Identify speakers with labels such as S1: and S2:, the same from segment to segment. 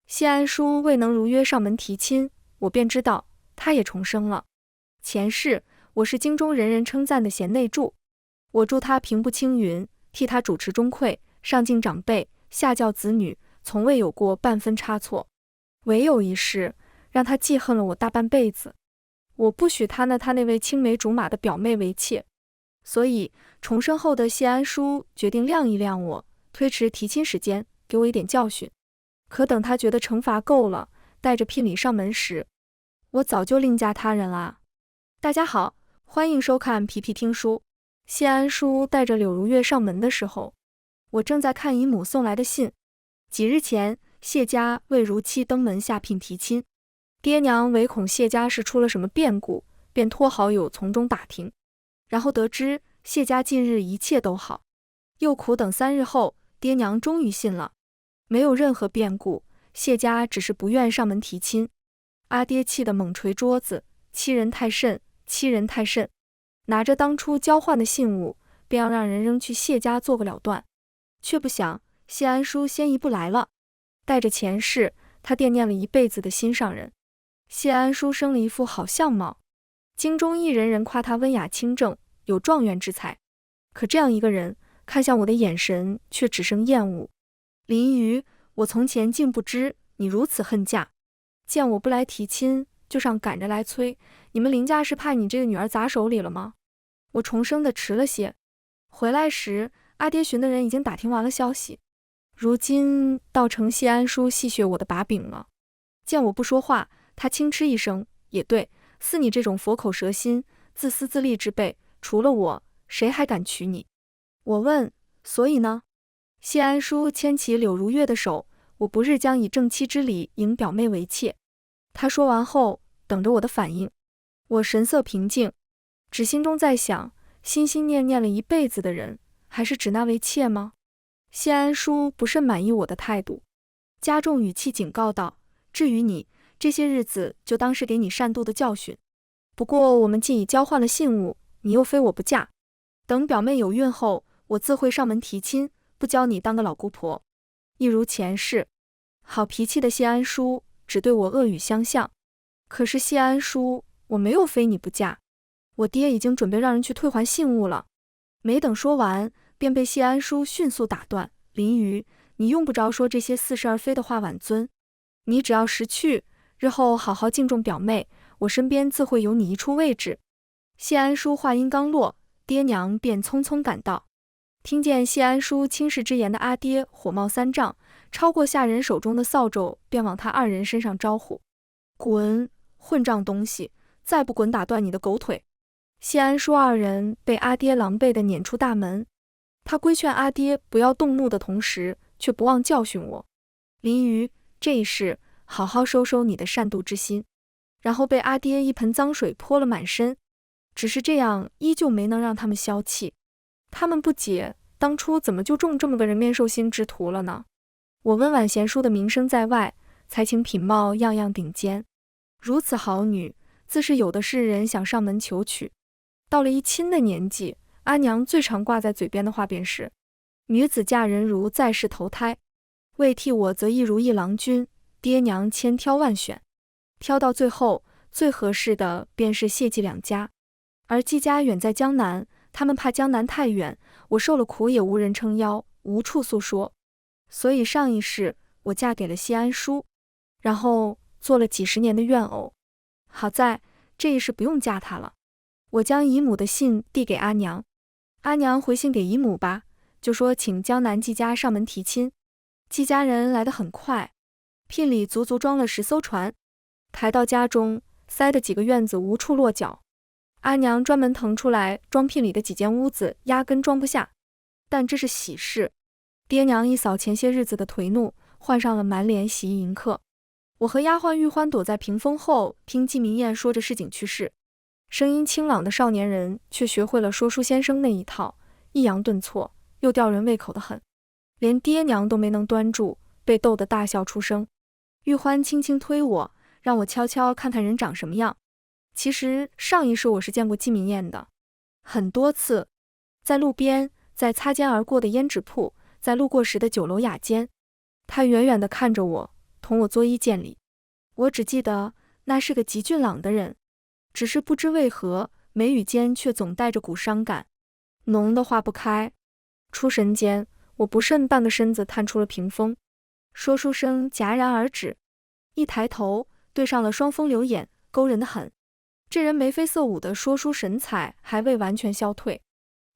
S1: 谢安叔未能如约上门提亲，我便知道他也重生了。前世我是京中人人称赞的贤内助，我助他平步青云，替他主持钟馗，上敬长辈，下教子女，从未有过半分差错。唯有一事，让他记恨了我大半辈子。我不许他那位青梅竹马的表妹为妾，所以重生后的谢安叔决定晾一晾我，推迟提亲时间，给我一点教训。可等他觉得惩罚够了，带着聘礼上门时，我早就另嫁他人啦。大家好，欢迎收看皮皮听书。谢安叔带着柳如月上门的时候，我正在看姨母送来的信。几日前，谢家为如期登门下聘提亲，爹娘唯恐谢家是出了什么变故，便托好友从中打听，然后得知谢家近日一切都好，又苦等3日后，爹娘终于信了，没有任何变故，谢家只是不愿上门提亲。阿爹气得猛捶桌子，欺人太甚，欺人太甚！拿着当初交换的信物，便要让人扔去谢家做个了断。却不想谢安叔先一步来了，带着前世他惦念了一辈子的心上人。谢安叔生了一副好相貌，京中一人人夸他温雅清正，有状元之才。可这样一个人，看向我的眼神却只剩厌恶。林瑜，我从前竟不知你如此恨嫁，见我不来提亲，就上赶着来催，你们林家是怕你这个女儿砸手里了吗？我重生的迟了些，回来时阿爹寻的人已经打听完了消息，如今倒成谢安叔戏谑我的把柄了。见我不说话，他轻嗤一声，也对，似你这种佛口蛇心、自私自利之辈，除了我，谁还敢娶你？我问，所以呢？谢安叔牵起柳如月的手，我不日将以正妻之礼迎表妹为妾。他说完后，等着我的反应。我神色平静，只心中在想，心心念念了一辈子的人，还是指那位妾吗？谢安叔不甚满意我的态度，加重语气警告道，至于你，这些日子就当是给你善妒的教训。不过我们既已交换了信物，你又非我不嫁，等表妹有孕后，我自会上门提亲，不教你当个老姑婆。一如前世，好脾气的谢安叔只对我恶语相向。可是谢安叔，我没有非你不嫁，我爹已经准备让人去退还信物了。没等说完，便被谢安叔迅速打断，林瑜，你用不着说这些似是而非的话挽尊，你只要识趣，日后好好敬重表妹，我身边自会有你一处位置。谢安叔话音刚落，爹娘便匆匆赶到。听见谢安叔轻视之言的阿爹火冒三丈，超过下人手中的扫帚，便往他2人身上招呼，滚，混账东西，再不滚打断你的狗腿！谢安叔2人被阿爹狼狈地撵出大门。他规劝阿爹不要动怒的同时，却不忘教训我，林瑜，这一世好好收收你的善妒之心。然后被阿爹一盆脏水泼了满身。只是这样依旧没能让他们消气，他们不解当初怎么就中这么个人面兽心之徒了呢？我温婉贤淑的名声在外，才情品貌样样顶尖，如此好女，自是有的是人想上门求娶。到了一亲的年纪，阿娘最常挂在嘴边的话便是，女子嫁人如在世投胎，为替我则一如一郎君，爹娘千挑万选，挑到最后最合适的便是谢季2家。而季家远在江南，他们怕江南太远，我受了苦也无人撑腰，无处诉说，所以上一世我嫁给了谢安叔，然后做了几10年的怨偶。好在这一世不用嫁他了。我将姨母的信递给阿娘，阿娘回信给姨母吧，就说请江南季家上门提亲。季家人来得很快，聘礼足足装了10艘船，抬到家中，塞得几个院子无处落脚。阿娘专门腾出来装聘礼的几间屋子，压根装不下。但这是喜事，爹娘一扫前些日子的颓怒，换上了满脸喜意迎客。我和丫鬟玉欢躲在屏风后，听季明艳说着市井趣事。声音清朗的少年人却学会了说书先生那一套，抑扬顿挫，又吊人胃口得很，连爹娘都没能端住，被逗得大笑出声。玉欢轻轻推我，让我悄悄看看人长什么样。其实上一世我是见过季明艳的，很多次，在路边，在擦肩而过的胭脂铺，在路过时的酒楼雅间。他远远地看着我，同我作揖见礼。我只记得那是个极俊朗的人，只是不知为何眉宇间却总带着股伤感，浓得化不开。出神间，我不慎半个身子探出了屏风，说书声戛然而止。一抬头，对上了双峰流眼，勾人的很。这人眉飞色舞的说书神采还未完全消退，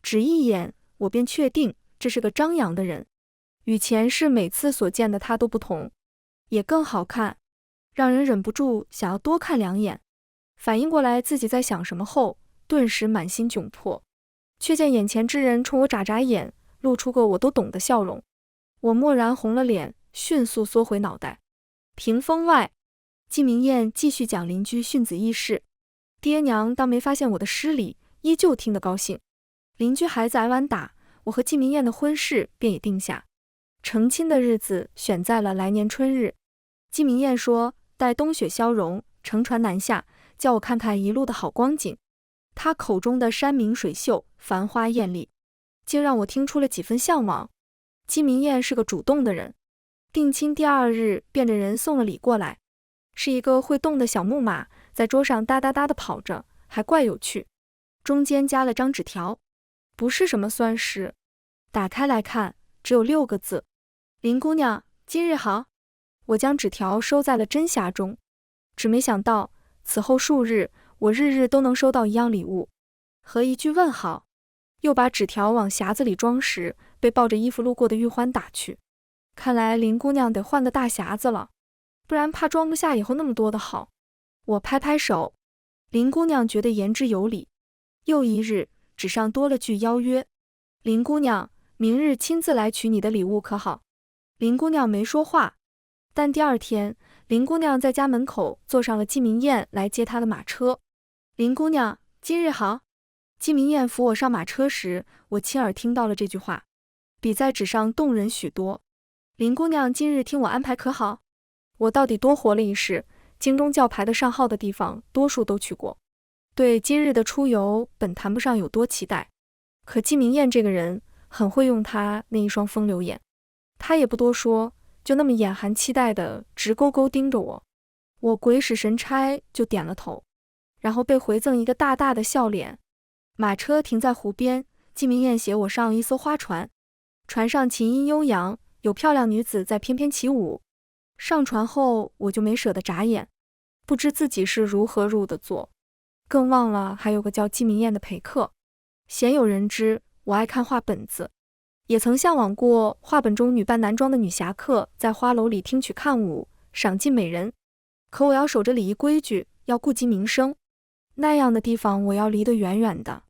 S1: 只一眼我便确定这是个张扬的人，与前世每次所见的他都不同，也更好看，让人忍不住想要多看两眼。反应过来自己在想什么后，顿时满心窘迫，却见眼前之人冲我眨眨眼，露出个我都懂的笑容。我蓦然红了脸，迅速缩回脑袋。屏风外，季明燕继续讲邻居训子轶事。爹娘当没发现我的失礼，依旧听得高兴。邻居孩子挨完打，我和季明燕的婚事便已定下，成亲的日子选在了来年春日。季明燕说待冬雪消融，乘船南下，叫我看看一路的好光景。他口中的山明水秀，繁花艳丽，竟让我听出了几分向往。季明燕是个主动的人，定亲第2日便着人送了礼过来，是一个会动的小木马，在桌上哒哒哒地跑着，还怪有趣。中间夹了张纸条，不是什么算式，打开来看，只有6个字：林姑娘，今日好。我将纸条收在了针匣中，只没想到此后数日，我日日都能收到一样礼物和一句问好。又把纸条往匣子里装时，被抱着衣服路过的玉欢打去。看来林姑娘得换个大匣子了，不然怕装不下以后那么多的好。我拍拍手，林姑娘觉得言之有理。又一日，纸上多了句邀约：林姑娘，明日亲自来取你的礼物可好？林姑娘没说话，但第2天，林姑娘在家门口坐上了季明燕来接她的马车。林姑娘，今日好。季明燕扶我上马车时，我亲耳听到了这句话，比在纸上动人许多。林姑娘今日听我安排可好？我到底多活了一世，京中叫牌的上号的地方多数都去过，对今日的出游本谈不上有多期待。可季明燕这个人很会用她那一双风流眼，她也不多说，就那么眼含期待的直勾勾盯着我。我鬼使神差就点了头，然后被回赠一个大大的笑脸。马车停在湖边，季明燕携我上了一艘花船，船上琴音悠扬，有漂亮女子在翩翩起舞。上船后我就没舍得眨眼，不知自己是如何入的座，更忘了还有个叫季明燕的陪客。鲜有人知我爱看画本子，也曾向往过画本中女扮男装的女侠客在花楼里听曲看舞，赏尽美人。可我要守着礼仪规矩，要顾及名声，那样的地方我要离得远远的，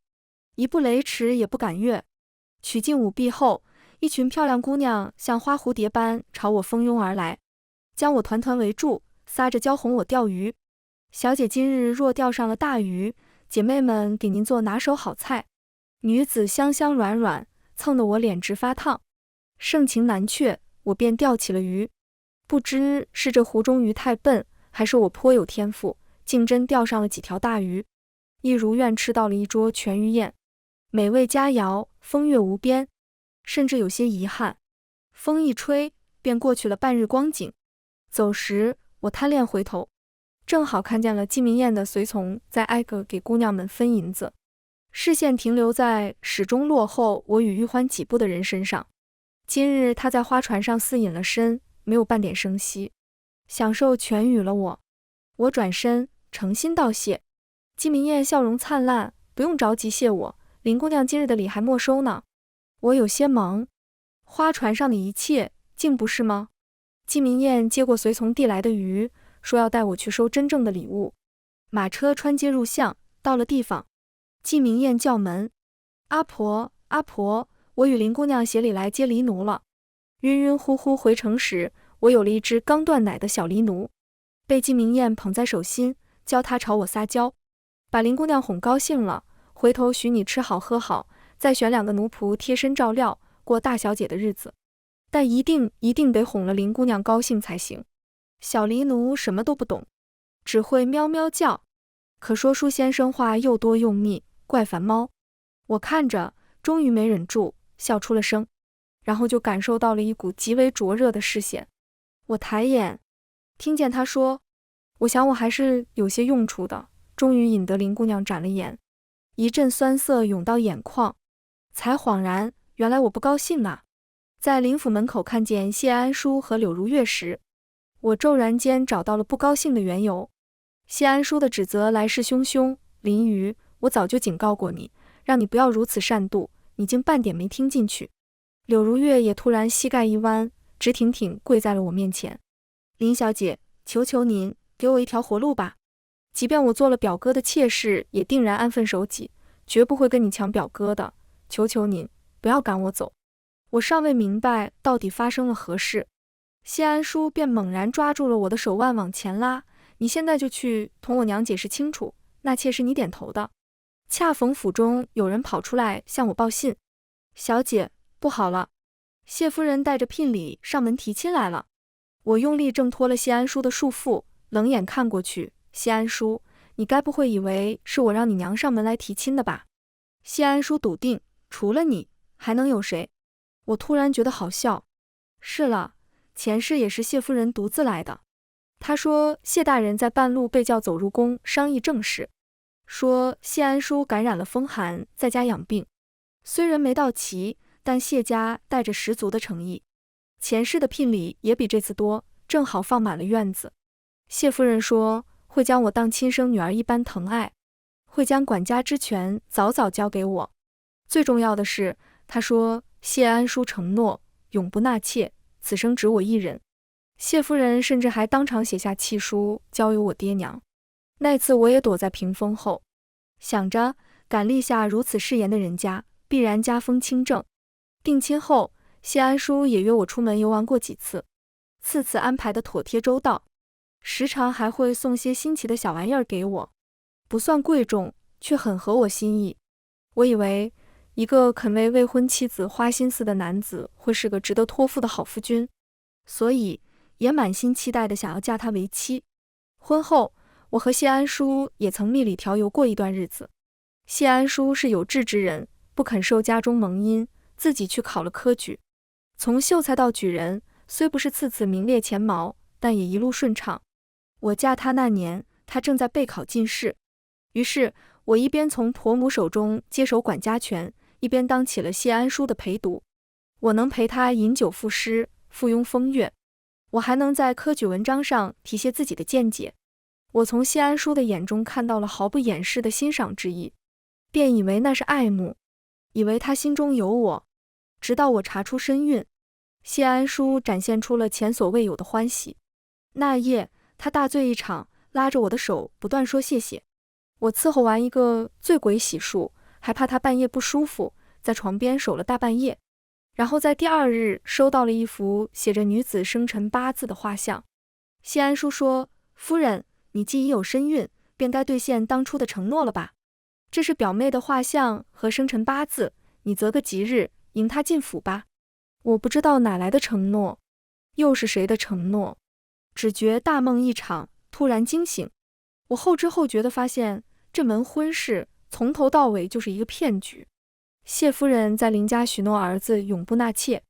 S1: 一步雷池也不敢越。曲尽舞毕后，一群漂亮姑娘像花蝴蝶般朝我蜂拥而来，将我团团围住，撒着娇哄我钓鱼。小姐今日若钓上了大鱼，姐妹们给您做拿手好菜。女子香香软软，蹭得我脸直发烫。盛情难却，我便钓起了鱼。不知是这湖中鱼太笨，还是我颇有天赋，竟真钓上了几条大鱼，亦如愿吃到了一桌全鱼宴，美味佳肴，风月无边，甚至有些遗憾。风一吹，便过去了半日光景。走时，我贪恋回头，正好看见了季明燕的随从在挨个给姑娘们分银子，视线停留在始终落后我与玉欢几步的人身上。今日他在花船上似隐了身，没有半点声息，享受全与了我。我转身诚心道谢。季明燕笑容灿烂，不用着急谢我，林姑娘今日的礼还没收呢。我有些懵，花船上的一切竟不是吗？季明燕接过随从递来的鱼，说要带我去收真正的礼物。马车穿街入巷，到了地方，季明燕叫门：阿婆，阿婆，我与林姑娘协理来接狸奴了。晕晕乎乎回城时，我有了一只刚断奶的小狸奴，被季明燕捧在手心，教她朝我撒娇，把林姑娘哄高兴了，回头许你吃好喝好，再选2个奴仆贴身照料，过大小姐的日子。但一定得哄了林姑娘高兴才行。小狸奴什么都不懂，只会喵喵叫，可说书先生话又多又密，怪烦猫。我看着，终于没忍住，笑出了声，然后就感受到了一股极为灼热的视线。我抬眼，听见他说，我想我还是有些用处的，终于引得林姑娘眨了眼，一阵酸涩涌到眼眶，才恍然，原来我不高兴呢。在林府门口看见谢安叔和柳如月时，我骤然间找到了不高兴的缘由。谢安叔的指责来势汹汹，林瑜，我早就警告过你，让你不要如此擅妒，你竟半点没听进去。柳如月也突然膝盖一弯，直挺挺跪在了我面前。林小姐，求求您，给我一条活路吧。即便我做了表哥的妾室，也定然安分守己，绝不会跟你抢表哥的。求求您，不要赶我走。我尚未明白到底发生了何事，谢安叔便猛然抓住了我的手腕往前拉。你现在就去同我娘解释清楚，那妾是你点头的。恰逢府中有人跑出来向我报信，小姐，不好了，谢夫人带着聘礼上门提亲来了。我用力挣脱了谢安叔的束缚，冷眼看过去，谢安叔，你该不会以为是我让你娘上门来提亲的吧？谢安叔笃定，除了你，还能有谁？我突然觉得好笑。是了，前世也是谢夫人独自来的。她说谢大人在半路被叫走入宫商议政事，说谢安叔感染了风寒，在家养病。虽人没到齐，但谢家带着十足的诚意，前世的聘礼也比这次多，正好放满了院子。谢夫人说会将我当亲生女儿一般疼爱，会将管家之权早早交给我。最重要的是，她说谢安叔承诺永不纳妾，此生只我一人。谢夫人甚至还当场写下契书交由我爹娘。那次我也躲在屏风后，想着敢立下如此誓言的人家，必然家风清正。定亲后，谢安叔也约我出门游玩过几次，次次安排的妥帖周到，时常还会送些新奇的小玩意儿给我，不算贵重，却很合我心意。我以为一个肯为未婚妻子花心思的男子会是个值得托付的好夫君，所以也满心期待的想要嫁他为妻。婚后，我和谢安叔也曾蜜里调油过一段日子。谢安叔是有志之人，不肯受家中蒙荫，自己去考了科举。从秀才到举人，虽不是次次名列前茅，但也一路顺畅。我嫁他那年，他正在备考进士，于是我一边从婆母手中接手管家权，一边当起了谢安叔的陪读。我能陪他饮酒赋诗，附庸风月，我还能在科举文章上体现自己的见解。我从谢安叔的眼中看到了毫不掩饰的欣赏之意，便以为那是爱慕，以为他心中有我。直到我查出身孕，谢安叔展现出了前所未有的欢喜。那夜他大醉一场，拉着我的手不断说谢谢。我伺候完一个醉鬼洗漱，还怕他半夜不舒服，在床边守了大半夜。然后在第二日收到了一幅写着女子生辰八字的画像。谢安叔说，夫人，你既已有身孕，便该兑现当初的承诺了吧？这是表妹的画像和生辰八字，你择个吉日迎她进府吧。我不知道哪来的承诺，又是谁的承诺，只觉大梦一场，突然惊醒。我后知后觉地发现，这门婚事从头到尾就是一个骗局。谢夫人在林家许诺儿子永不纳妾，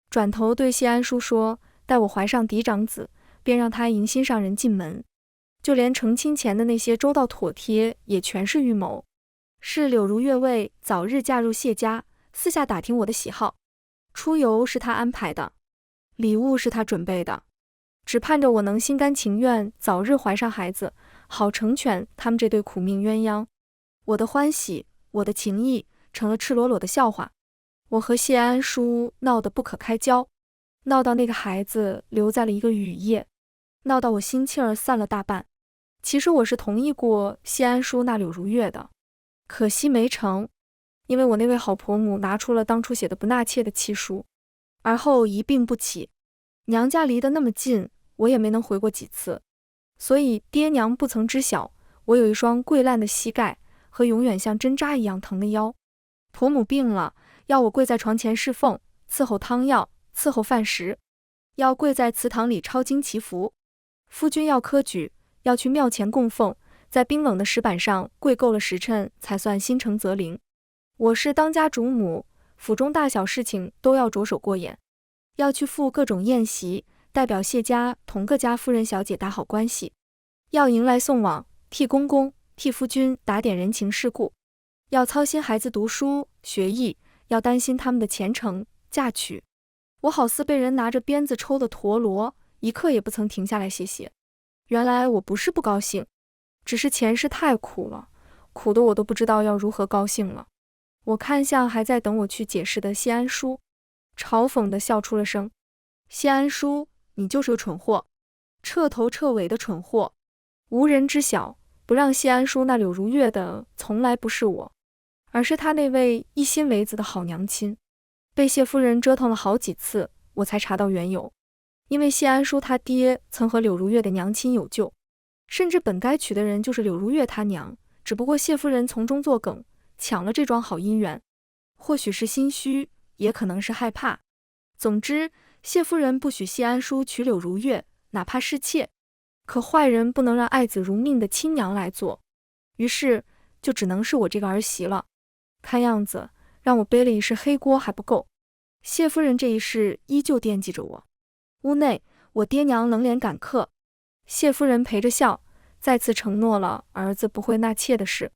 S1: 转头对谢安叔说，待我怀上嫡长子，便让他迎心上人进门。就连成亲前的那些周到妥帖也全是预谋，是柳如月为早日嫁入谢家，私下打听我的喜好。出游是他安排的，礼物是他准备的，只盼着我能心甘情愿早日怀上孩子，好成全他们这对苦命鸳鸯。我的欢喜，我的情谊，成了赤裸裸的笑话。我和谢安叔闹得不可开交，闹到那个孩子留在了一个雨夜，闹到我心气儿散了大半。其实我是同意过谢安叔纳柳如月的，可惜没成，因为我那位好婆母拿出了当初写的不纳妾的契书，而后一病不起。娘家离得那么近，我也没能回过几次，所以爹娘不曾知晓我有一双跪烂的膝盖和永远像针扎一样疼的腰。婆母病了，要我跪在床前侍奉，伺候汤药，伺候饭食，要跪在祠堂里抄经祈福。夫君要科举，要去庙前供奉，在冰冷的石板上跪够了时辰，才算心诚则灵。我是当家主母，府中大小事情都要着手过眼，要去赴各种宴席，代表谢家同各家夫人小姐打好关系，要迎来送往，替公公、替夫君打点人情世故，要操心孩子读书学艺，要担心他们的前程嫁娶。我好似被人拿着鞭子抽的陀螺，一刻也不曾停下来歇歇。原来我不是不高兴，只是前世太苦了，苦得我都不知道要如何高兴了。我看向还在等我去解释的谢安叔，嘲讽地笑出了声。谢安叔，你就是个蠢货，彻头彻尾的蠢货。无人知晓，不让谢安叔那柳如月的从来不是我，而是他那位一心为子的好娘亲。被谢夫人折腾了好几次，我才查到缘由。因为谢安叔他爹曾和柳如月的娘亲有旧，甚至本该娶的人就是柳如月他娘，只不过谢夫人从中作梗，抢了这桩好姻缘。或许是心虚，也可能是害怕。总之，谢夫人不许谢安叔娶柳如月，哪怕是妾。可坏人不能让爱子如命的亲娘来做，于是就只能是我这个儿媳了。看样子让我背了一世黑锅还不够，谢夫人这一世依旧惦记着我。屋内，我爹娘冷脸赶客，谢夫人陪着笑，再次承诺了儿子不会纳妾的事。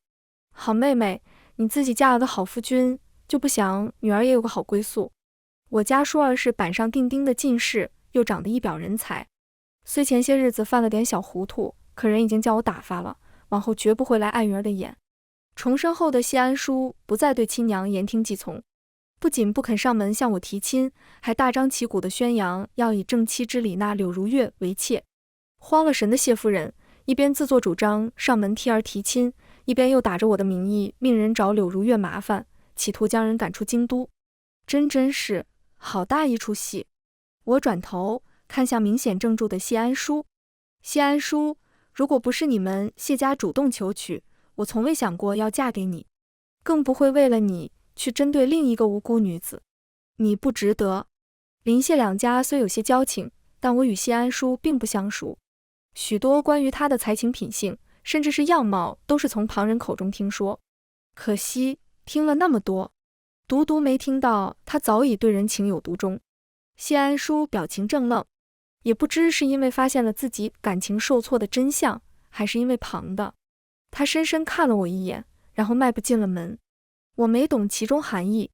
S1: 好妹妹，你自己嫁了个好夫君，就不想女儿也有个好归宿？我家叔儿是板上钉钉的进士，又长得一表人才，虽前些日子犯了点小糊涂，可人已经叫我打发了，往后绝不会来碍女儿的眼。重生后的谢安叔不再对亲娘言听计从，不仅不肯上门向我提亲，还大张旗鼓地宣扬要以正妻之礼纳柳如月为妾。慌了神的谢夫人一边自作主张上门替儿提亲，一边又打着我的名义命人找柳如月麻烦，企图将人赶出京都。真是好大一出戏。我转头看向明显怔住的谢安叔，谢安叔，如果不是你们谢家主动求娶，我从未想过要嫁给你，更不会为了你去针对另一个无辜女子。你不值得。林谢两家虽有些交情，但我与谢安叔并不相熟，许多关于他的才情品性，甚至是样貌，都是从旁人口中听说。可惜听了那么多，独没听到他早已对人情有独钟。谢安叔表情怔愣，也不知是因为发现了自己感情受挫的真相，还是因为旁的。他深深看了我一眼，然后迈步进了门。我没懂其中含义，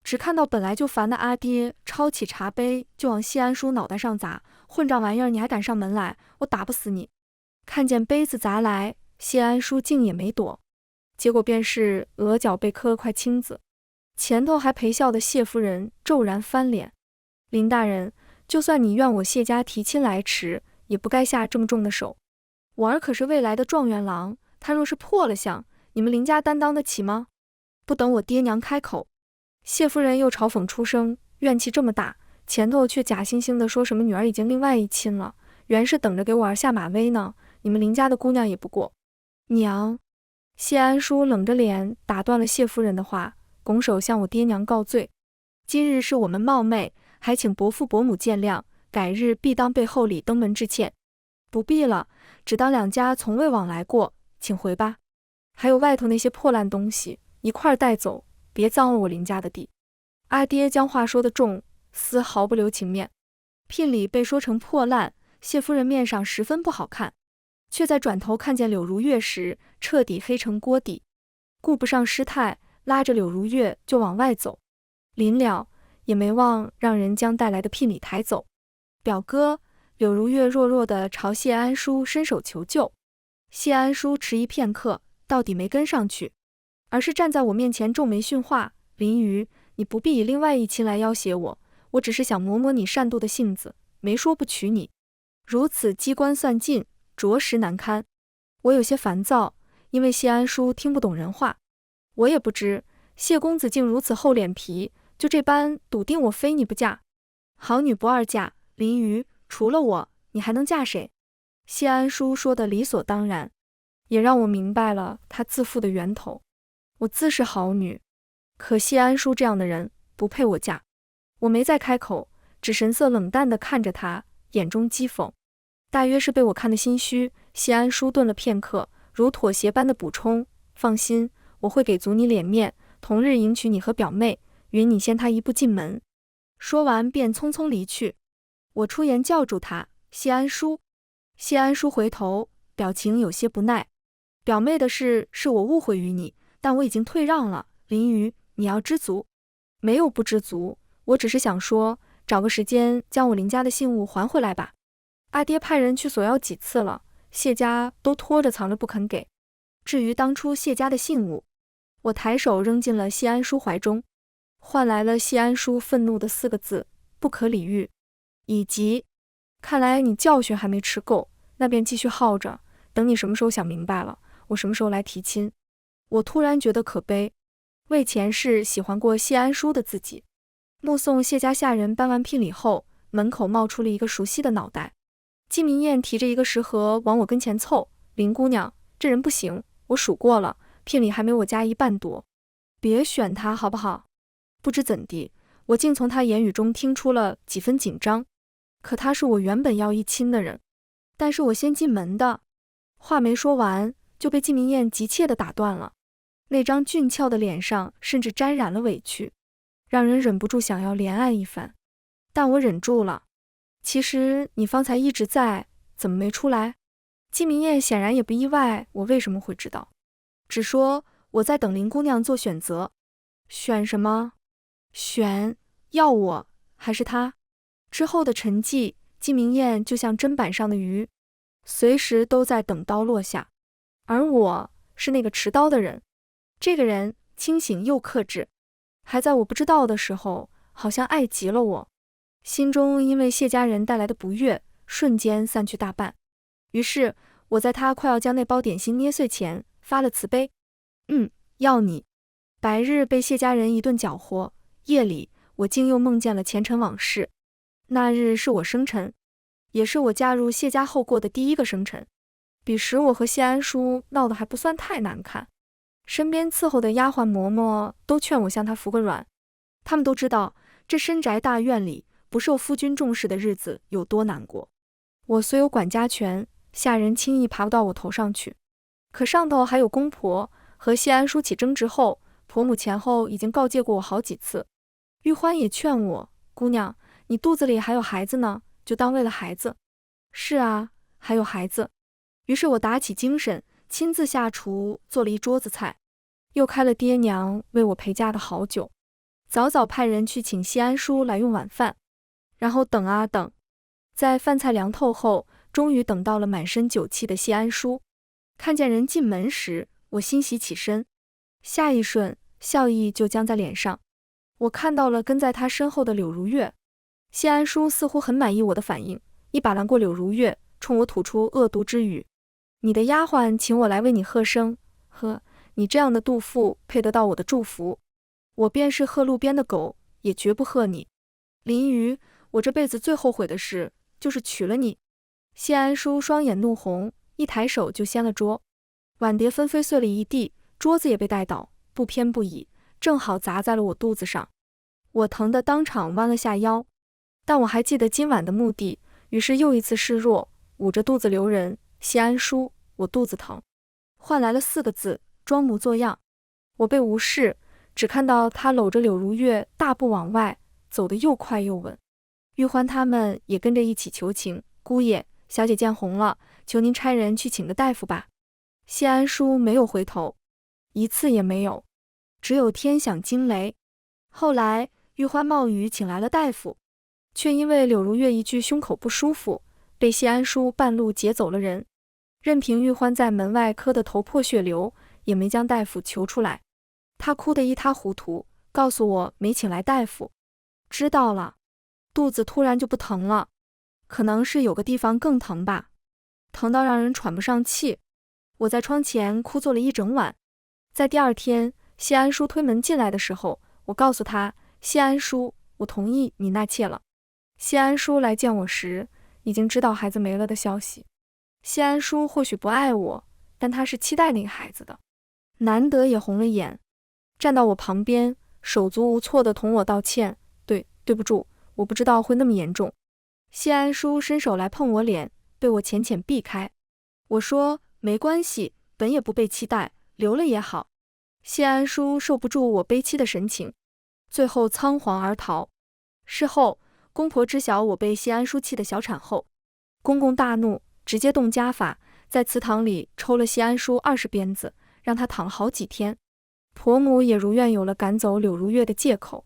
S1: 只看到本来就烦的阿爹抄起茶杯就往谢安叔脑袋上砸，混账玩意儿，你还敢上门来，我打不死你。看见杯子砸来，谢安叔竟也没躲，结果便是额角被磕了块青紫。前头还陪笑的谢夫人骤然翻脸，林大人，就算你怨我谢家提亲来迟，也不该下这么重的手。我儿可是未来的状元郎，他若是破了相，你们林家担当得起吗？不等我爹娘开口，谢夫人又嘲讽出声，怨气这么大，前头却假惺惺地说什么女儿已经另外一亲了，原是等着给我儿下马威呢，你们林家的姑娘也不过。娘，谢安叔冷着脸打断了谢夫人的话，拱手向我爹娘告罪。今日是我们冒昧，还请伯父伯母见谅，改日必当备厚礼登门致歉。不必了，只当两家从未往来过，请回吧。还有外头那些破烂东西，一块带走，别脏了我林家的地。阿爹将话说得重，丝毫不留情面。聘礼被说成破烂，谢夫人面上十分不好看，却在转头看见柳如月时，彻底黑成锅底，顾不上失态，拉着柳如月就往外走。临了，也没忘让人将带来的聘礼抬走。表哥，柳如月弱弱地朝谢安叔伸手求救。谢安叔迟疑片刻，到底没跟上去，而是站在我面前皱眉训话：林瑜，你不必以另外一亲来要挟我，我只是想磨磨你善妒的性子，没说不娶你。如此机关算尽，着实难堪。我有些烦躁，因为谢安叔听不懂人话。我也不知谢公子竟如此厚脸皮，就这般笃定我非你不嫁。好女不二嫁，林瑜，除了我，你还能嫁谁？谢安叔说的理所当然，也让我明白了他自负的源头。我自是好女，可谢安叔这样的人不配我嫁。我没再开口，只神色冷淡地看着他，眼中讥讽。大约是被我看得心虚，谢安叔顿了片刻，如妥协般的补充：放心，我会给足你脸面，同日迎娶你和表妹，允你先他一步进门。说完便匆匆离去。我出言叫住他，谢安叔。谢安叔回头，表情有些不耐。表妹的事是我误会于你，但我已经退让了，林瑜，你要知足。没有不知足，我只是想说，找个时间将我林家的信物还回来吧。阿爹派人去索要几次了，谢家都拖着藏着不肯给。至于当初谢家的信物，我抬手扔进了谢安叔怀中，换来了谢安叔愤怒的4个字：不可理喻。以及，看来你教训还没吃够，那便继续耗着，等你什么时候想明白了，我什么时候来提亲。我突然觉得可悲，为前世喜欢过谢安叔的自己。目送谢家下人搬完聘礼后，门口冒出了一个熟悉的脑袋。季明艳提着一个食盒往我跟前凑，林姑娘，这人不行，我数过了，聘礼还没我家1半多，别选他好不好？不知怎地，我竟从他言语中听出了几分紧张。可他是我原本要一亲的人，但是我先进门的。话没说完，就被季明艳急切地打断了。那张俊俏的脸上甚至沾染了委屈，让人忍不住想要怜爱一番。但我忍住了。其实你方才一直在，怎么没出来？季明艳显然也不意外我为什么会知道，只说我在等林姑娘做选择。选什么？选要我还是他？之后的沉寂，季明艳就像砧板上的鱼，随时都在等刀落下。而我是那个持刀的人。这个人清醒又克制，还在我不知道的时候，好像爱极了我。心中因为谢家人带来的不悦，瞬间散去大半。于是我在他快要将那包点心捏碎前，发了慈悲。要你。白日被谢家人一顿搅和，夜里我竟又梦见了前尘往事。那日是我生辰，也是我嫁入谢家后过的第1个生辰。彼时我和谢安叔闹得还不算太难看，身边伺候的丫鬟嬷嬷都劝我向他服个软。他们都知道这深宅大院里不受夫君重视的日子有多难过。我虽有管家权，下人轻易爬不到我头上去。可上头还有公婆，和谢安叔起争执后，婆母前后已经告诫过我好几次。玉欢也劝我，姑娘，你肚子里还有孩子呢，就当为了孩子。是啊，还有孩子。于是我打起精神，亲自下厨做了一桌子菜，又开了爹娘为我陪嫁的好酒，早早派人去请谢安叔来用晚饭。然后等啊等，在饭菜凉透后，终于等到了满身酒气的谢安叔。看见人进门时，我欣喜起身，下一瞬笑意就僵在脸上。我看到了跟在他身后的柳如月。谢安叔似乎很满意我的反应，一把拦过柳如月，冲我吐出恶毒之语：你的丫鬟请我来为你贺生，呵，你这样的妒妇配得到我的祝福？我便是喝路边的狗，也绝不喝你。林瑜，我这辈子最后悔的事就是娶了你。谢安叔双眼怒红，一抬手就掀了桌，碗碟纷飞碎了一地，桌子也被带倒，不偏不倚，正好砸在了我肚子上。我疼得当场弯了下腰，但我还记得今晚的目的，于是又一次示弱，捂着肚子留人：谢安叔，我肚子疼。换来了4个字：装模作样。我被无视，只看到他搂着柳如月大步往外，走得又快又稳。玉欢他们也跟着一起求情：姑爷，小姐见红了，求您差人去请个大夫吧。谢安叔没有回头，一次也没有，只有天响惊雷。后来玉欢冒雨请来了大夫，却因为柳如月一句胸口不舒服，被谢安叔半路劫走了人。任凭玉欢在门外磕得头破血流，也没将大夫求出来。他哭得一塌糊涂，告诉我没请来大夫。知道了。肚子突然就不疼了，可能是有个地方更疼吧，疼到让人喘不上气。我在窗前哭坐了一整晚。在第2天，谢安叔推门进来的时候，我告诉他：谢安叔，我同意你纳妾了。谢安叔来见我时，已经知道孩子没了的消息。谢安叔或许不爱我，但他是期待那个孩子的。难得也红了眼，站到我旁边，手足无措地同我道歉：对不住，我不知道会那么严重。谢安叔伸手来碰我脸，被我浅浅避开。我说：没关系，本也不被期待，留了也好。谢安叔受不住我悲戚的神情，最后仓皇而逃。事后公婆知晓我被谢安淑气的小产后，公公大怒，直接动家法，在祠堂里抽了谢安淑20鞭子，让她躺了好几天。婆母也如愿有了赶走柳如月的借口，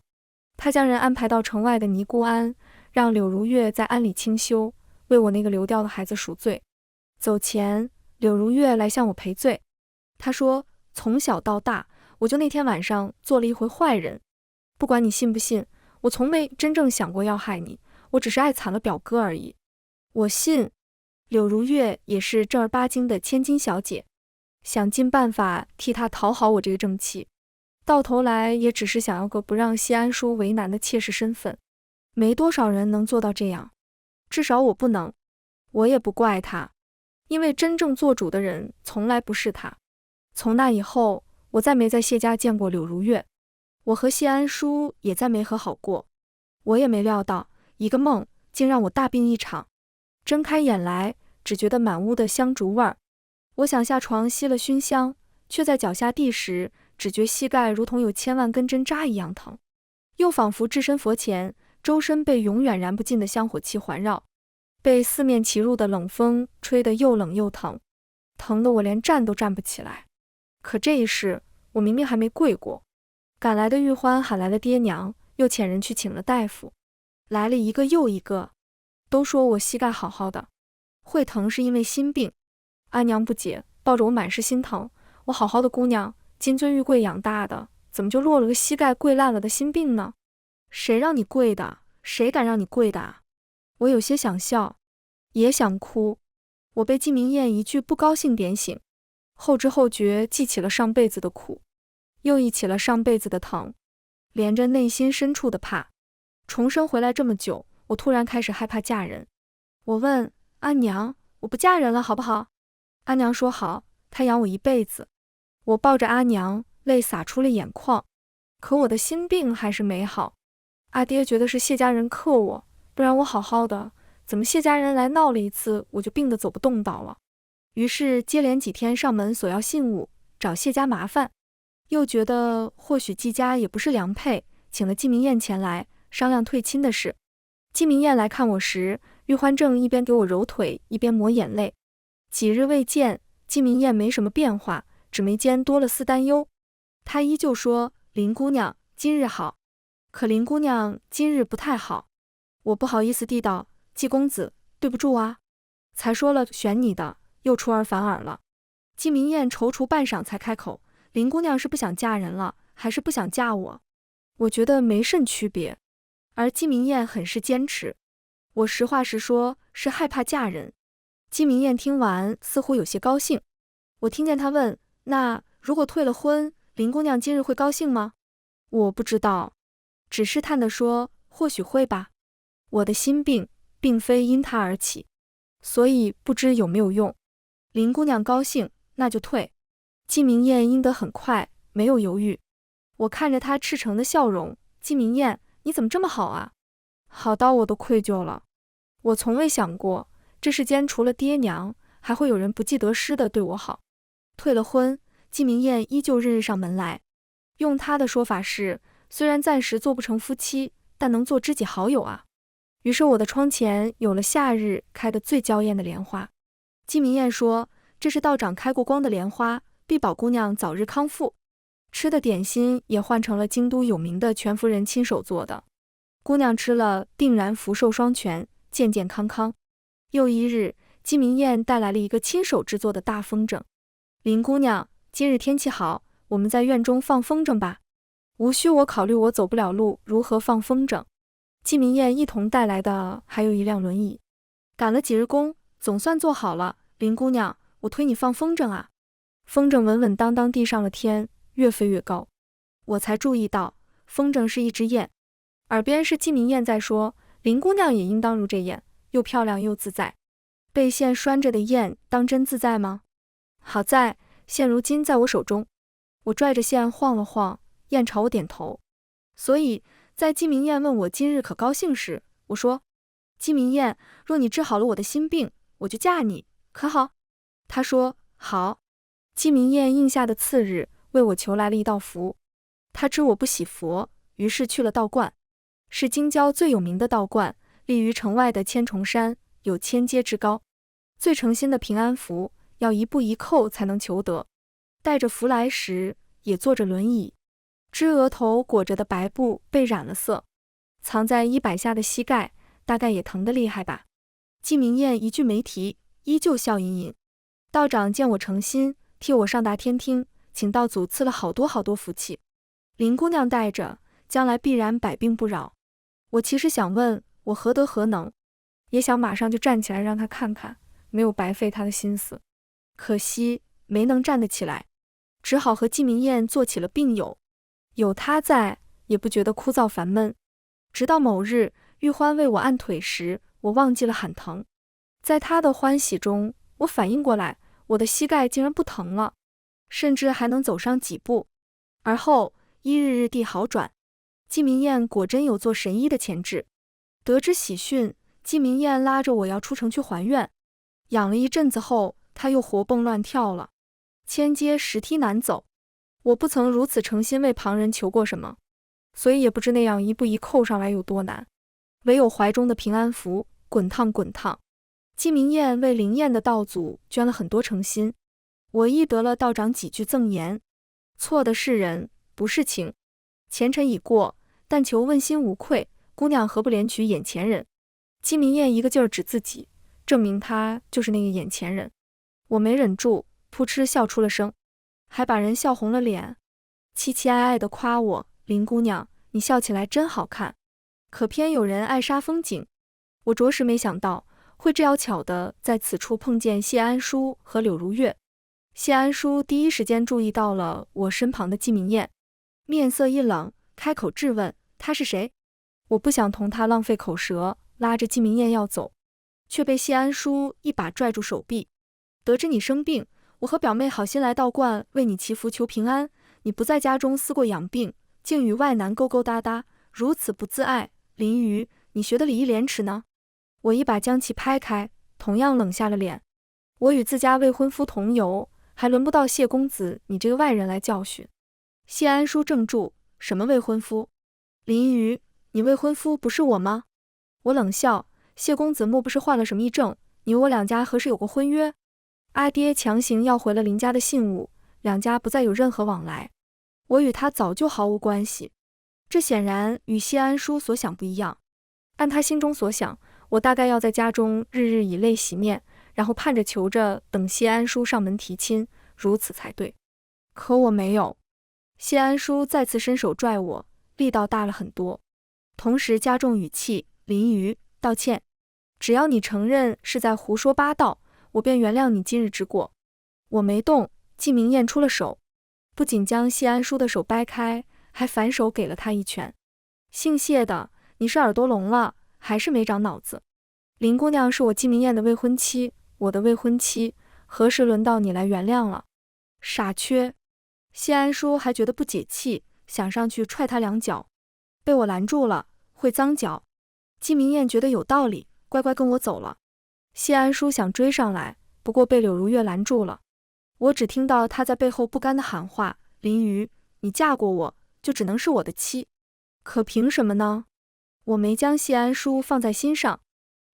S1: 她将人安排到城外的尼姑庵，让柳如月在庵里清修，为我那个流掉的孩子赎罪。走前，柳如月来向我赔罪，她说从小到大，我就那天晚上做了一回坏人，不管你信不信，我从没真正想过要害你，我只是爱惨了表哥而已。我信。柳如月也是正儿八经的千金小姐，想尽办法替她讨好我这个正妻，到头来也只是想要个不让谢安淑为难的妾室身份。没多少人能做到这样，至少我不能。我也不怪她，因为真正做主的人从来不是她。从那以后，我再没在谢家见过柳如月，我和谢安淑也再没和好过。我也没料到，一个梦竟让我大病一场。睁开眼来，只觉得满屋的香烛味儿。我想下床吸了熏香，却在脚下地时，只觉膝盖如同有千万根针扎一样疼，又仿佛置身佛前，周身被永远燃不尽的香火气环绕，被四面齐入的冷风吹得又冷又疼，疼得我连站都站不起来。可这一世，我明明还没跪过。赶来的玉欢喊来了爹娘，又遣人去请了大夫，来了一个又一个，都说我膝盖好好的，会疼是因为心病。阿娘不解，抱着我满是心疼，我好好的姑娘，金尊玉贵养大的，怎么就落了个膝盖跪烂了的心病呢？谁让你跪的？谁敢让你跪的啊？我有些想笑，也想哭。我被季明燕一句不高兴点醒，后知后觉记起了上辈子的苦，又忆起了上辈子的疼，连着内心深处的怕。重生回来这么久，我突然开始害怕嫁人。我问阿娘，我不嫁人了好不好？阿娘说好，她养我一辈子。我抱着阿娘，泪洒出了眼眶。可我的心病还是没好。阿爹觉得是谢家人克我，不然我好好的，怎么谢家人来闹了一次，我就病得走不动道了。于是接连几天上门索要信物，找谢家麻烦。又觉得或许季家也不是良配，请了季明燕前来商量退亲的事。季明燕来看我时，玉欢正一边给我揉腿，一边抹眼泪。几日未见，季明燕没什么变化，只眉间多了丝担忧。她依旧说林姑娘今日好，可林姑娘今日不太好。我不好意思地道，季公子对不住啊，才说了选你的，又出尔反尔了。季明燕踌躇半晌才开口，林姑娘是不想嫁人了，还是不想嫁我？我觉得没甚区别，而季明燕很是坚持。我实话实说，是害怕嫁人。季明燕听完似乎有些高兴，我听见她问，那如果退了婚，林姑娘今日会高兴吗？我不知道，只试探地说，或许会吧。我的心病并非因她而起，所以不知有没有用。林姑娘高兴，那就退。季明燕应得很快，没有犹豫。我看着她赤诚的笑容，季明燕，你怎么这么好啊？好到我都愧疚了。我从未想过，这世间除了爹娘，还会有人不计得失的对我好。退了婚，季明燕依旧日日上门来。用她的说法是，虽然暂时做不成夫妻，但能做知己好友啊。于是我的窗前有了夏日开得最娇艳的莲花。季明燕说，这是道长开过光的莲花，必保姑娘早日康复。吃的点心也换成了京都有名的全夫人亲手做的，姑娘吃了定然福寿双全，健健康康。又一日，季明燕带来了一个亲手制作的大风筝。林姑娘，今日天气好，我们在院中放风筝吧。无需我考虑我走不了路，如何放风筝。季明燕一同带来的还有一辆轮椅。赶了几日工，总算做好了。林姑娘，我推你放风筝啊。风筝稳稳当当地上了天，越飞越高。我才注意到，风筝是一只雁，耳边是季明燕在说，林姑娘也应当如这雁，又漂亮又自在。被线拴着的雁当真自在吗？好在线如今在我手中，我拽着线晃了晃，雁朝我点头。所以在季明燕问我今日可高兴时，我说，季明燕，若你治好了我的心病，我就嫁你，可好？她说好。季明燕应下的次日，为我求来了一道符。她知我不喜佛，于是去了道观。是京郊最有名的道观，立于城外的千重山，有1000阶之高。最诚心的平安符，要一步一叩才能求得。带着符来时，也坐着轮椅，只额头裹着的白布被染了色，藏在衣摆下的膝盖，大概也疼得厉害吧。季明燕一句没提，依旧笑吟吟。道长见我诚心，替我上达天听，请道祖赐了好多福气。林姑娘带着，将来必然百病不扰。我其实想问，我何德何能，也想马上就站起来让她看看，没有白费她的心思。可惜没能站得起来，只好和季明燕做起了病友。有她在，也不觉得枯燥烦闷。直到某日，玉欢为我按腿时，我忘记了喊疼。在她的欢喜中，我反应过来，我的膝盖竟然不疼了，甚至还能走上几步。而后一日日地好转。季明燕果真有做神医的潜质。得知喜讯，季明燕拉着我要出城去还愿。养了一阵子后，她又活蹦乱跳了。1000阶10梯难走，我不曾如此诚心为旁人求过什么，所以也不知那样一步一叩上来有多难。唯有怀中的平安符滚烫滚烫。季明燕为灵验的道祖捐了很多诚心，我亦得了道长几句赠言：错的是人，不是情。前尘已过，但求问心无愧。姑娘何不怜取眼前人？季明燕一个劲儿指自己，证明她就是那个眼前人。我没忍住，扑哧笑出了声，还把人笑红了脸，凄凄哀哀地夸我：林姑娘，你笑起来真好看。可偏有人爱煞风景。我着实没想到会这样巧的在此处碰见谢安叔和柳如月。谢安叔第一时间注意到了我身旁的季明燕，面色一冷，开口质问：他是谁？我不想同他浪费口舌，拉着季明燕要走，却被谢安叔一把拽住手臂。得知你生病，我和表妹好心来道观为你祈福求平安，你不在家中思过养病，竟与外男勾勾搭搭，如此不自爱。林瑜，你学的礼义廉耻呢？我一把将其拍开，同样冷下了脸。我与自家未婚夫同游，还轮不到谢公子你这个外人来教训。谢安叔怔住：什么未婚夫？林瑜，你未婚夫不是我吗？我冷笑：谢公子莫不是患了什么疫症？你我两家何时有过婚约？阿爹强行要回了林家的信物，两家不再有任何往来。我与他早就毫无关系。这显然与谢安叔所想不一样。按他心中所想，我大概要在家中日日以泪洗面，然后盼着求着等谢安叔上门提亲，如此才对。可我没有。谢安叔再次伸手拽我，力道大了很多，同时加重语气：林瑜，道歉。只要你承认是在胡说八道，我便原谅你今日之过。我没动，季明燕出了手，不仅将谢安叔的手掰开，还反手给了他一拳。姓谢的，你是耳朵聋了，还是没长脑子？林姑娘是我季明燕的未婚妻，我的未婚妻，何时轮到你来原谅了？傻缺！谢安叔还觉得不解气，想上去踹他2脚，被我拦住了，会脏脚。季明燕觉得有道理，乖乖跟我走了。谢安叔想追上来，不过被柳如月拦住了。我只听到他在背后不甘地喊话：林瑜，你嫁过我，就只能是我的妻。可凭什么呢？我没将谢安叔放在心上。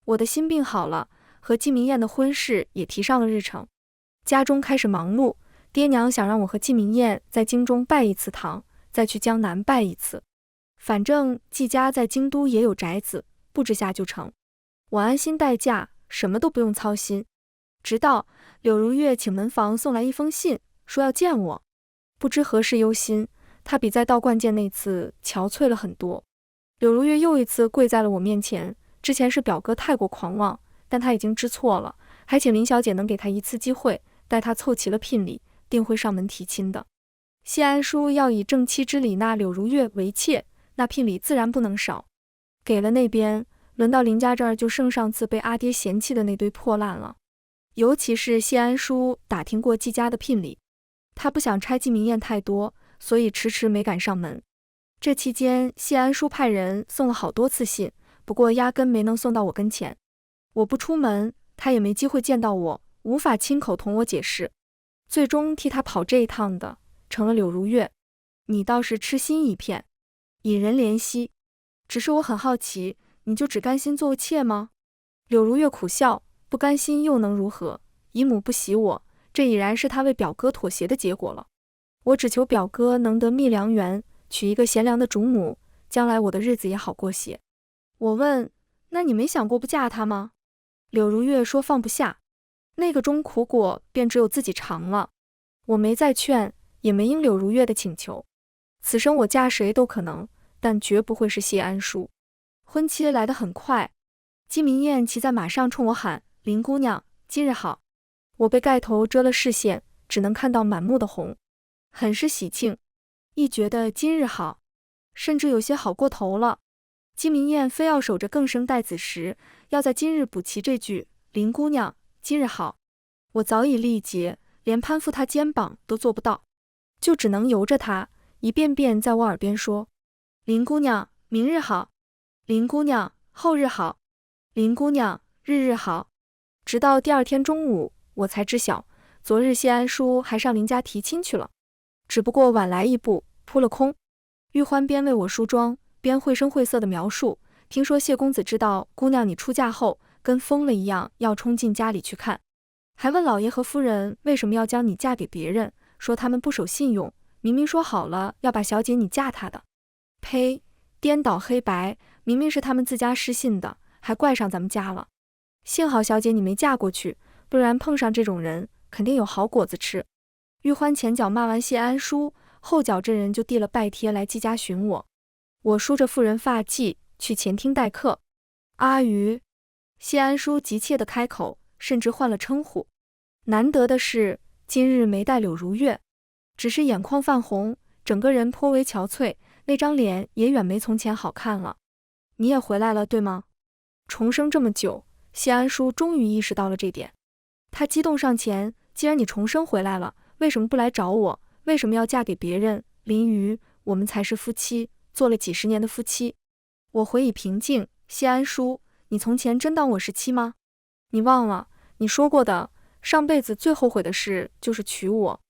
S1: 我的心病好了，和季明燕的婚事也提上了日程。家中开始忙碌，爹娘想让我和季明燕在京中拜一次堂，再去江南拜一次。反正季家在京都也有宅子，布置下就成。我安心待嫁，什么都不用操心。直到柳如月请门房送来一封信，说要见我。不知何事忧心，他比在道观见那次憔悴了很多。柳如月又一次跪在了我面前，之前是表哥太过狂妄，但他已经知错了，还请林小姐能给他一次机会，待他凑齐了聘礼，定会上门提亲的。谢安叔要以正妻之礼纳柳如月为妾，那聘礼自然不能少。给了那边，轮到林家这儿就剩上次被阿爹嫌弃的那堆破烂了。尤其是谢安叔打听过季家的聘礼，他不想拆季明燕太多，所以迟迟没敢上门。这期间，谢安叔派人送了好多次信，不过压根没能送到我跟前。我不出门，他也没机会见到我，无法亲口同我解释。最终替他跑这一趟的，成了柳如月。你倒是痴心一片，引人怜惜。只是我很好奇，你就只甘心做妾吗？柳如月苦笑，不甘心又能如何？姨母不喜我，这已然是他为表哥妥协的结果了。我只求表哥能得觅良缘，娶一个贤良的主母，将来我的日子也好过些。我问，那你没想过不嫁他吗？柳如月说放不下，那个中苦果便只有自己尝了。我没再劝，也没应柳如月的请求。此生我嫁谁都可能，但绝不会是谢安淑。婚期来得很快，姬明艳骑在马上冲我喊：“林姑娘，今日好！”我被盖头遮了视线，只能看到满目的红，很是喜庆。一觉得今日好，甚至有些好过头了。姬明艳非要守着更生带子时，要在今日补齐这句：“林姑娘，今日好。”我早已力竭，连攀附她肩膀都做不到，就只能由着她一遍遍在我耳边说：“林姑娘，明日好。林姑娘，后日好。林姑娘，日日好。”直到第二天中午，我才知晓，昨日谢安淑还上林家提亲去了，只不过晚来一步，扑了空。玉欢边为我梳妆，边绘声绘色地描述，听说谢公子知道姑娘你出嫁后，跟疯了一样要冲进家里去看，还问老爷和夫人为什么要将你嫁给别人，说他们不守信用，明明说好了要把小姐你嫁他的。呸，颠倒黑白，明明是他们自家失信的，还怪上咱们家了。幸好小姐你没嫁过去，不然碰上这种人，肯定有好果子吃。玉欢前脚骂完谢安淑，后脚这人就递了拜帖来姬家寻我。我梳着妇人发髻去前厅待客。阿谀，谢安淑急切地开口，甚至换了称呼。难得的是，今日没带柳如月，只是眼眶泛红，整个人颇为憔悴，那张脸也远没从前好看了。你也回来了，对吗？重生这么久，谢安淑终于意识到了这点，她激动上前：“既然你重生回来了，为什么不来找我？为什么要嫁给别人？林瑜，我们才是夫妻，做了几十年的夫妻。”我回以平静：“谢安淑，你从前真当我是妻吗？你忘了你说过的，上辈子最后悔的事就是娶我。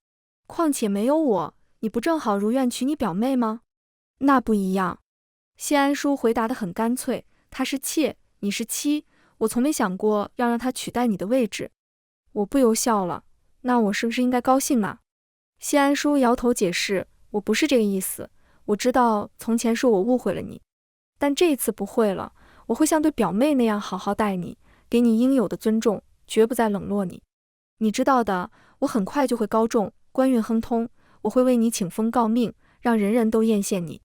S1: 况且没有我，你不正好如愿娶你表妹吗？”那不一样。谢安淑回答得很干脆：“她是妾，你是妻，我从没想过要让她取代你的位置。”我不由笑了，那我是不是应该高兴呢？谢安淑摇头解释：“我不是这个意思，我知道从前是我误会了你，但这一次不会了，我会像对表妹那样好好待你，给你应有的尊重，绝不再冷落你。你知道的，我很快就会高中，官运亨通，我会为你请封诰命，让人人都艳羡你。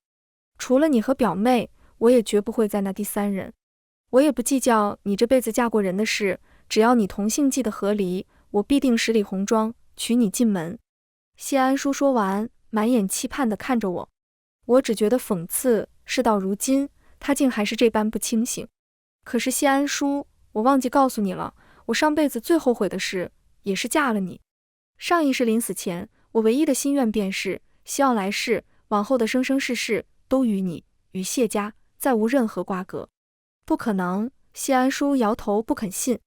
S1: 除了你和表妹，我也绝不会再那第三人。我也不计较你这辈子嫁过人的事，只要你同姓纪的合离，我必定十里红妆，娶你进门。”谢安淑说完，满眼期盼地看着我。我只觉得讽刺，事到如今，他竟还是这般不清醒。可是谢安淑，我忘记告诉你了，我上辈子最后悔的事，也是嫁了你。上一世临死前，我唯一的心愿便是，希望来世，往后的生生世世，都与你，与谢家，再无任何瓜葛。不可能，谢安淑摇头不肯信。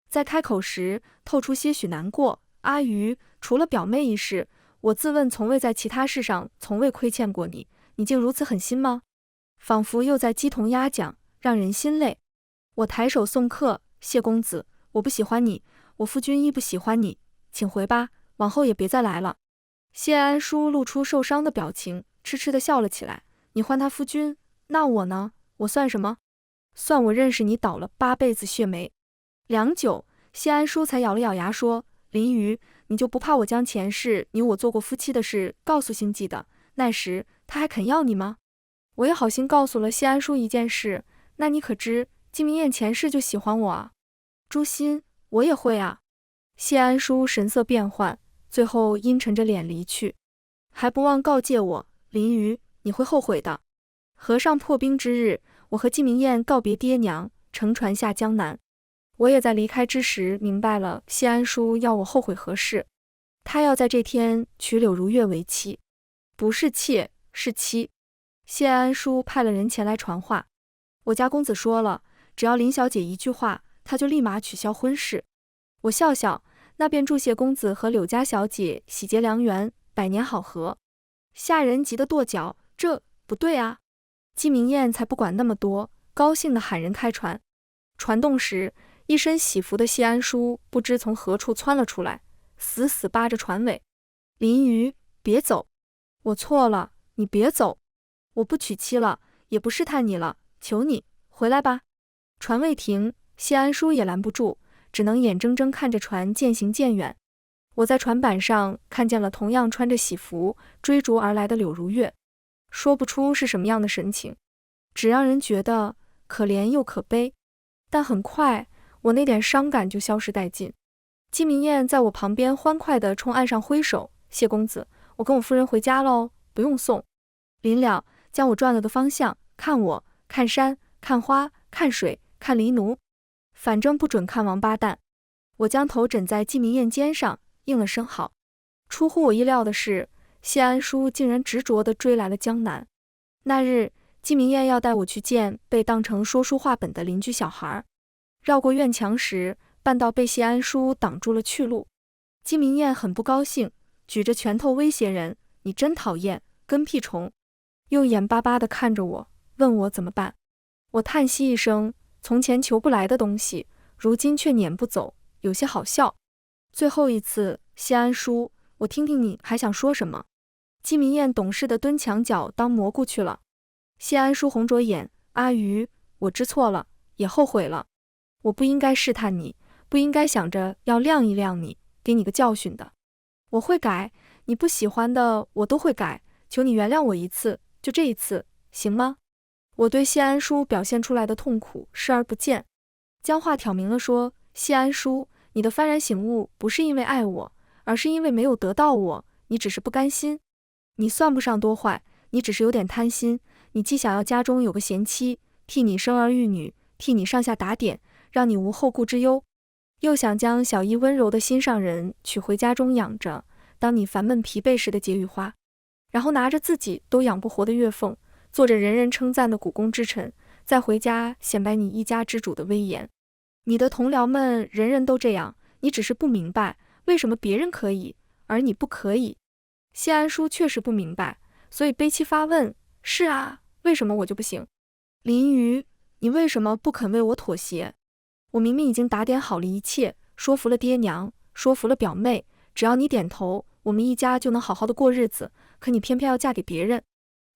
S1: 在开口时，透出些许难过。阿谀，除了表妹一事，我自问从未在其他事上从未亏欠过你，你竟如此狠心吗？仿佛又在鸡同鸭讲，让人心累。我抬手送客：“谢公子，我不喜欢你，我夫君亦不喜欢你，请回吧，往后也别再来了。”谢安淑露出受伤的表情，痴痴地笑了起来：“你唤他夫君，那我呢？我算什么？算我认识你倒了8辈子血霉。”良久，谢安淑才咬了咬牙说：“林瑜，你就不怕我将前世你我做过夫妻的事告诉星际的？那时他还肯要你吗？”我也好心告诉了谢安淑一件事：“那你可知季明艳前世就喜欢我啊？”诛心，我也会啊。谢安淑神色变幻，最后阴沉着脸离去，还不忘告诫我：“林瑜，你会后悔的。”河上破冰之日，我和季明艳告别爹娘，乘船下江南。我也在离开之时明白了谢安淑要我后悔何事。她要在这天娶柳如月为妻，不是妾，是妻。谢安淑派了人前来传话，我家公子说了，只要林小姐一句话，他就立马取消婚事。我笑笑，那便祝谢公子和柳家小姐喜结良缘，百年好合。下人急得跺脚：“这不对啊！季明燕才不管那么多，高兴地喊人开船。船动时，一身喜服的谢安叔不知从何处窜了出来，死死扒着船尾。林瑜，别走！我错了，你别走！我不娶妻了，也不试探你了，求你回来吧！船未停，谢安叔也拦不住，只能眼睁睁看着船渐行渐远。我在船板上看见了同样穿着喜服追逐而来的柳如月，说不出是什么样的神情，只让人觉得可怜又可悲。但很快，我那点伤感就消失殆尽。季明燕在我旁边欢快地冲岸上挥手：“谢公子，我跟我夫人回家喽，不用送。”临了，将我转了个方向，看我，看山，看花，看水，看黎奴，反正不准看王八蛋。我将头枕在季明燕肩上，应了声好。出乎我意料的是，谢安叔竟然执着地追来了江南。那日，季明燕要带我去见被当成说书话本的邻居小孩，绕过院墙时，半道被谢安叔挡住了去路。季明燕很不高兴，举着拳头威胁人：“你真讨厌，跟屁虫！”又眼巴巴地看着我，问我怎么办。我叹息一声，从前求不来的东西，如今却撵不走，有些好笑。最后一次，谢安叔，我听听你还想说什么。季明燕懂事地蹲墙角当蘑菇去了。谢安叔红着眼：“阿鱼，我知错了，也后悔了。我不应该试探你，不应该想着要晾一晾你，给你个教训的。我会改，你不喜欢的我都会改，求你原谅我一次，就这一次，行吗？”我对谢安叔表现出来的痛苦视而不见，将话挑明了说：“谢安叔，你的幡然醒悟不是因为爱我，而是因为没有得到我，你只是不甘心。你算不上多坏，你只是有点贪心。你既想要家中有个贤妻，替你生儿育女，替你上下打点，让你无后顾之忧，又想将小姨温柔的心上人娶回家中养着，当你烦闷疲惫时的解语花，然后拿着自己都养不活的月俸，做着人人称赞的股肱之臣，再回家显摆你一家之主的威严。你的同僚们人人都这样，你只是不明白为什么别人可以，而你不可以。”谢安叔确实不明白，所以悲戚发问：“是啊，为什么我就不行？林瑜，你为什么不肯为我妥协？我明明已经打点好了一切，说服了爹娘，说服了表妹，只要你点头，我们一家就能好好的过日子，可你偏偏要嫁给别人。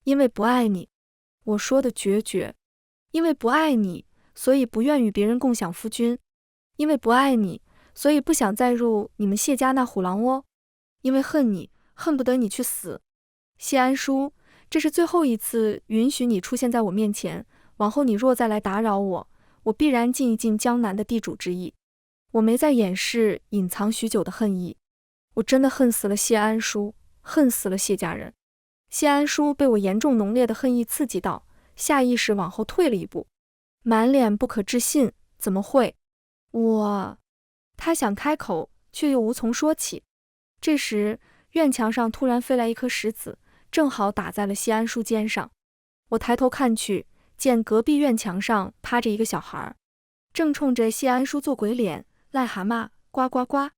S1: 因为不爱你。”我说的决绝。因为不爱你，所以不愿与别人共享夫君。因为不爱你，所以不想再入你们谢家那虎狼窝。因为恨你，恨不得你去死。谢安叔，这是最后一次允许你出现在我面前，往后你若再来打扰我，我必然尽一尽江南的地主之谊。我没在掩饰隐藏许久的恨意，我真的恨死了谢安叔，恨死了谢家人。谢安叔被我严重浓烈的恨意刺激到，下意识往后退了一步，满脸不可置信：“怎么会？我……”他想开口，却又无从说起。这时，院墙上突然飞来一颗石子，正好打在了谢安叔肩上。我抬头看去，见隔壁院墙上趴着一个小孩，正冲着谢安叔做鬼脸：“癞蛤蟆，呱呱呱！”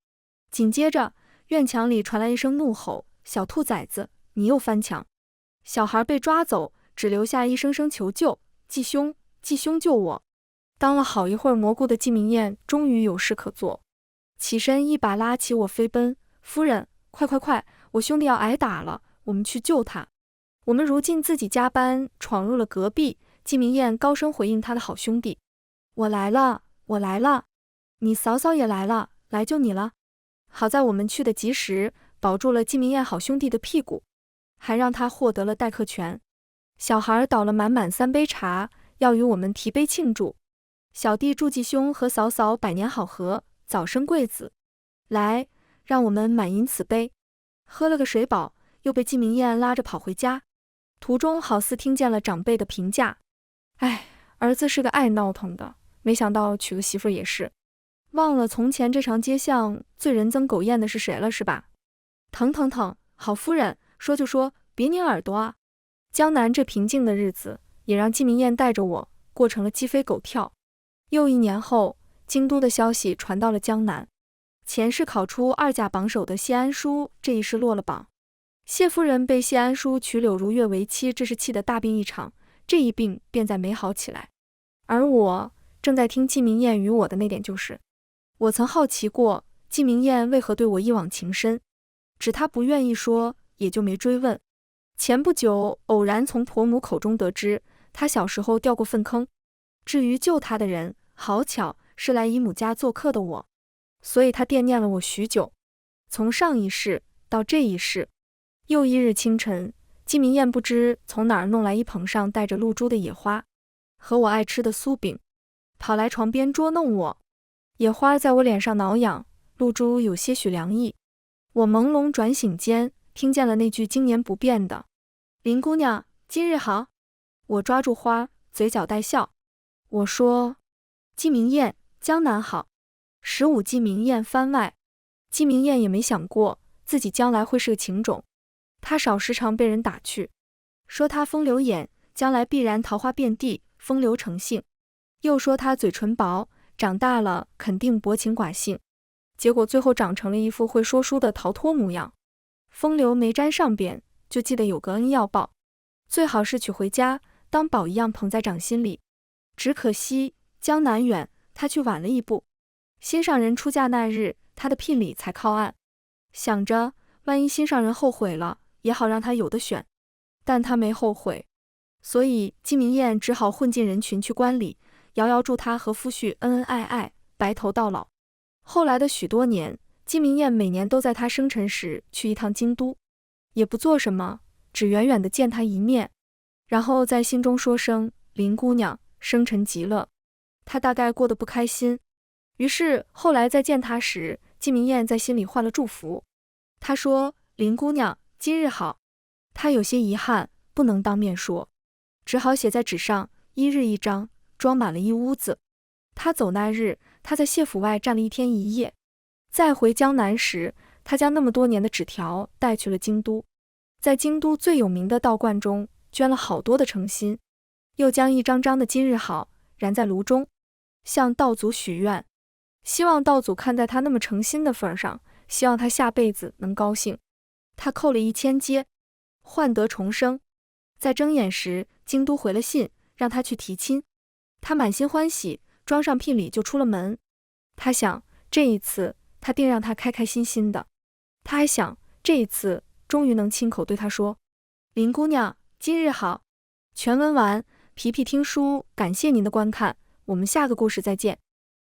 S1: 紧接着，院墙里传来一声怒吼：“小兔崽子，你又翻墙！”小孩被抓走，只留下一声声求救：“季兄，季兄救我！”当了好一会儿蘑菇的季明燕终于有事可做，起身一把拉起我飞奔：“夫人，快快快，我兄弟要挨打了，我们去救他。”我们如今自己加班闯入了隔壁，季明燕高声回应他的好兄弟：“我来了，我来了，你嫂嫂也来了，来救你了。”好在我们去得及时，保住了季明燕好兄弟的屁股，还让他获得了待客权。小孩倒了满满3杯茶，要与我们提杯庆祝。小弟祝季兄和嫂嫂百年好合，早生贵子。来，让我们满饮此杯。喝了个水饱，又被季明燕拉着跑回家。途中好似听见了长辈的评价：“哎，儿子是个爱闹腾的，没想到娶个媳妇也是。忘了从前这场街巷最人憎狗厌的是谁了是吧？”疼疼疼，好夫人，说就说，别拧耳朵啊！江南这平静的日子，也让季明燕带着我过成了鸡飞狗跳。又1年后，京都的消息传到了江南，前世考出2甲榜首的谢安叔这一世落了榜。谢夫人被谢安叔娶柳如月为妻，这是气得大病一场，这一病便再美好起来。而我正在听季明燕与我的那点就是，我曾好奇过季明燕为何对我一往情深，只她不愿意说，也就没追问。前不久偶然从婆母口中得知，她小时候掉过粪坑，至于救她的人，好巧是来姨母家做客的我，所以她惦念了我许久。从上一世到这一世，又一日清晨，季明燕不知从哪儿弄来一捧上带着露珠的野花和我爱吃的酥饼，跑来床边捉弄我。野花在我脸上挠痒，露珠有些许凉意。我朦胧转醒间，听见了那句经年不变的林姑娘今日好。我抓住花，嘴角带笑，我说季明燕江南好。15季明燕番外。季明燕也没想过自己将来会是个情种，她少时常被人打趣，说她风流眼，将来必然桃花遍地，风流成性，又说她嘴唇薄，长大了肯定薄情寡性，结果最后长成了一副会说书的逃脱模样。风流没沾上边，就记得有个恩要报，最好是娶回家当宝一样捧在掌心里。只可惜江南远，她去晚了一步，心上人出嫁那日，她的聘礼才靠岸，想着万一心上人后悔了，也好让她有的选。但她没后悔，所以季明燕只好混进人群去观礼，遥遥祝她和夫婿恩恩爱爱，白头到老。后来的许多年，季明燕每年都在她生辰时去一趟京都，也不做什么，只远远地见她一面，然后在心中说声林姑娘生辰极乐。她大概过得不开心，于是后来再见她时，季明燕在心里换了祝福。她说林姑娘今日好。她有些遗憾，不能当面说，只好写在纸上，一日一张，装满了一屋子。她走那日，她在谢府外站了一天一夜。再回江南时，她将那么多年的纸条带去了京都，在京都最有名的道观中捐了好多的诚心，又将一张张的今日好燃在炉中，向道祖许愿，希望道祖看在她那么诚心的份上，希望她下辈子能高兴。她叩了1000阶，换得重生。在睁眼时，京都回了信，让她去提亲。她满心欢喜，装上聘礼就出了门。她想，这一次她定让她开开心心的。她还想，这一次终于能亲口对她说林姑娘今日好。全文完，皮皮听书感谢您的观看，我们下个故事再见。